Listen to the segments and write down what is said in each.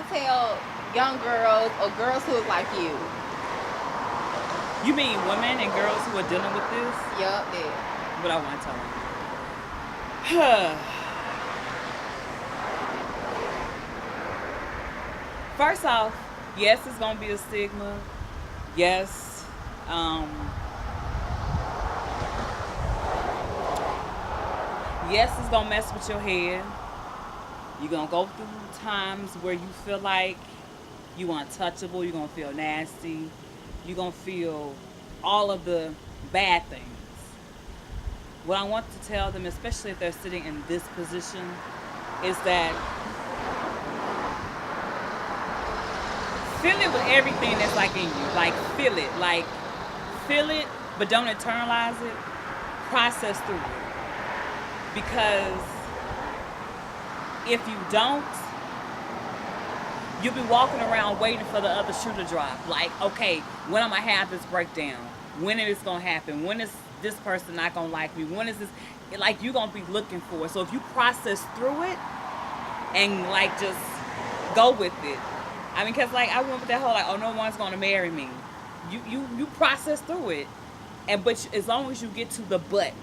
tell young girls or girls who is like you? You mean women and girls who are dealing with this? Yup, yeah. What I want to tell them. First off, yes, it's gonna be a stigma. Yes, yes, it's gonna mess with your head. You're gonna go through times where you feel like you untouchable. You're gonna feel nasty. You're gonna feel all of the bad things. What I want to tell them, especially if they're sitting in this position, is that feel it with everything that's like in you. Like feel it, but don't internalize it. Process through it. Because if you don't, you'll be walking around waiting for the other shoe to drop. Like, okay, when am I have this breakdown? When is this gonna happen? When is this person not gonna like me? When is this? Like, you're gonna be looking for it. So if you process through it and like just go with it. I mean, cause like I went with that whole like, oh, no one's gonna marry me. You process through it, and but as long as you get to the but,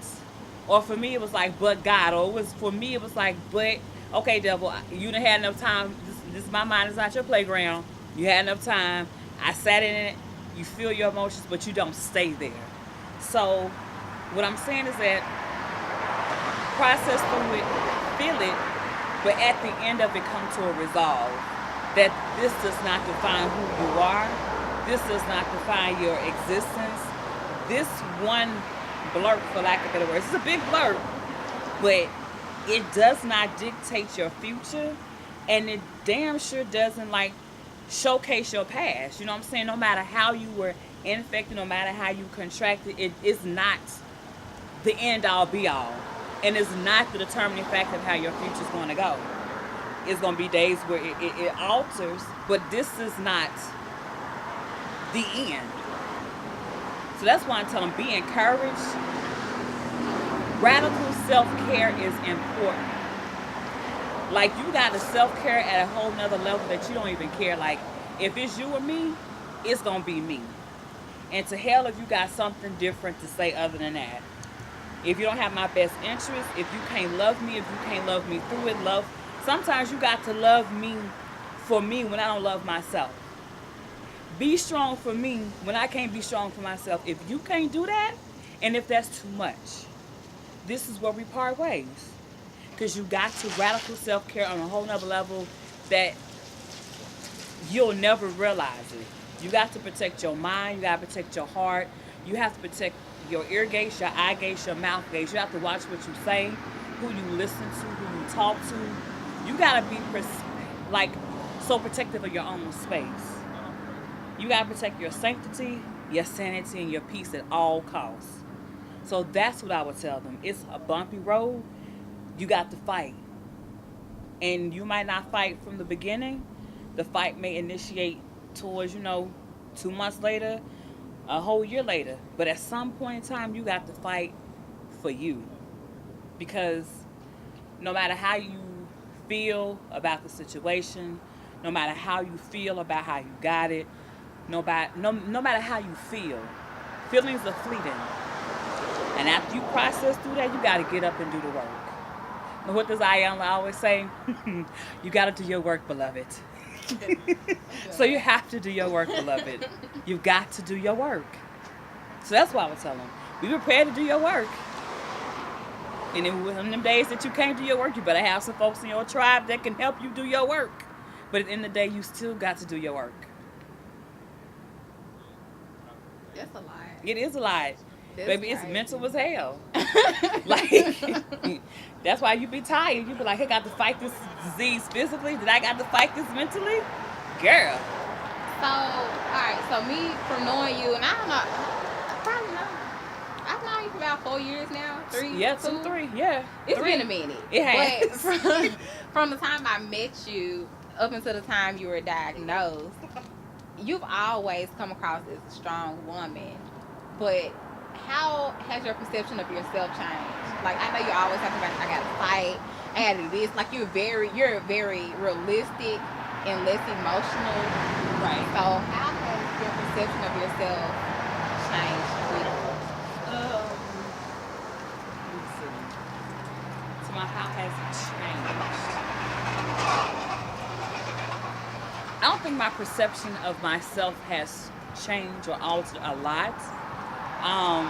or for me it was like but God, or it was for me it was like but okay, devil, you done had enough time. This my mind is not your playground. You had enough time. I sat in it. You feel your emotions, but you don't stay there. So what I'm saying is that process through it, feel it, but at the end of it come to a resolve that this does not define who you are. This does not define your existence. This one blurb, for lack of better words, it's a big blurb, but it does not dictate your future, and it damn sure doesn't like showcase your past. You know what I'm saying? No matter how you were infected, no matter how you contracted, it is not the end all be all, and it's not the determining factor of how your future is going to go. It's going to be days where it alters, but this is not the end. So that's why I'm telling them, be encouraged. Radical self-care is important. Like, you got to self-care at a whole nother level that you don't even care. Like, if it's you or me, it's going to be me. And to hell if you got something different to say other than that. If you don't have my best interest, if you can't love me, if you can't love me through it, sometimes you got to love me for me when I don't love myself. Be strong for me when I can't be strong for myself. If you can't do that, and if that's too much, this is where we part ways. Because you got to radical self-care on a whole nother level that you'll never realize it. You got to protect your mind. You got to protect your heart. You have to protect your ear gates, your eye gates, your mouth gates. You have to watch what you say, who you listen to, who you talk to. You got to be so protective of your own space. You got to protect your sanctity, your sanity, and your peace at all costs. So that's what I would tell them. It's a bumpy road. You got to fight. And you might not fight from the beginning. The fight may initiate towards, 2 months later, a whole year later. But at some point in time, you got to fight for you. Because no matter how you feel about the situation, no matter how you feel about how you got it, no matter how you feel, feelings are fleeting. And after you process through that, you got to get up and do the work. And what does Ayala always say? You got to do your work, beloved. So you have to do your work, beloved. You've got to do your work. So that's what I would tell them. Be prepared to do your work. And in them days that you can't do your work, you better have some folks in your tribe that can help you do your work. But at the end of the day, you still got to do your work. That's a lot. It is a lot. That's Baby, it's crazy. mental as hell. Like, that's why you be tired. You be like, I got to fight this disease physically. Did I got to fight this mentally? Girl. So, alright, so me, from knowing you, and I don't know, I probably know, I've known you for about 4 years now. 3? Yeah, 2? 3. Yeah. It's 3. been a minute. It has. But from the time I met you up until the time you were diagnosed, you've always come across as a strong woman. But how has your perception of yourself changed? Like, I know you always talking about, I gotta fight, I gotta do this. Like, you're very realistic and less emotional. Right. So how has your perception of yourself changed with Let me see. So my how has it changed? I don't think my perception of myself has changed or altered a lot. Um,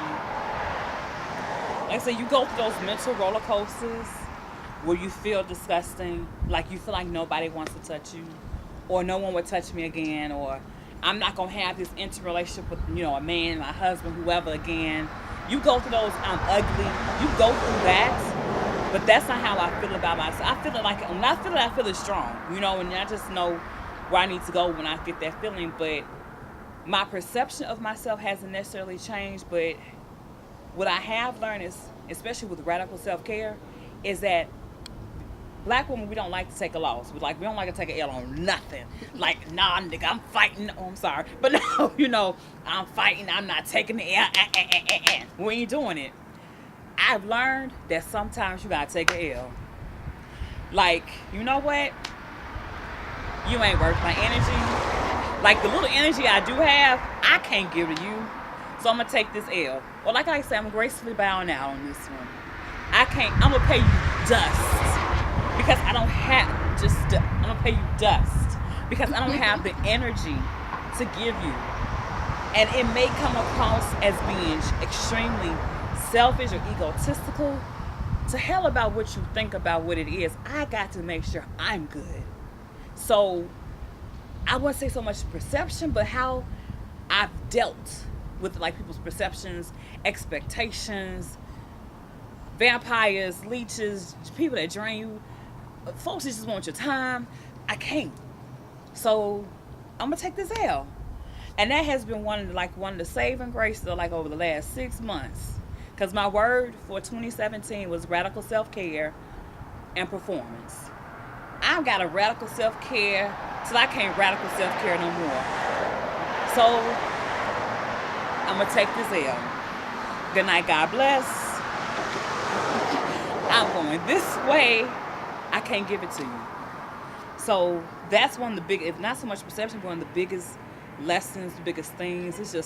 like I said, you go through those mental roller coasters where you feel disgusting, like you feel like nobody wants to touch you, or no one would touch me again, or I'm not gonna have this interrelationship with a man, my husband, whoever again. You go through those I'm ugly. You go through that, but that's not how I feel about myself. I feel it like when I feel it, I feel it strong, and I just know where I need to go when I get that feeling. But my perception of myself hasn't necessarily changed. But what I have learned is, especially with radical self care, is that Black women, we don't like to take a loss. We don't like to take an L on nothing. Like, nah, nigga, I'm fighting. Oh, I'm sorry, but no, I'm fighting. I'm not taking the L. We ain't doing it. I've learned that sometimes you gotta take a L. Like, you know what? You ain't worth my energy. Like the little energy I do have, I can't give to you. So I'm gonna take this L. Or like I said, I'm gracefully bowing out on this one. I'm gonna pay you dust. Because I don't have I'm gonna pay you dust. Because I don't have the energy to give you. And it may come across as being extremely selfish or egotistical. To hell about what you think about what it is. I got to make sure I'm good. So I wouldn't say so much perception, but how I've dealt with like people's perceptions, expectations, vampires, leeches, people that drain you, folks that just want your time. I can't. So I'm gonna take this L. And that has been one of the saving graces of over the last 6 months. Because my word for 2017 was radical self-care and performance. I've got a radical self-care till I can't radical self-care no more. So I'm gonna take this L. Good night, God bless. I'm going this way. I can't give it to you. So that's one of the big, if not so much perception, but one of the biggest lessons, the biggest things. It's just like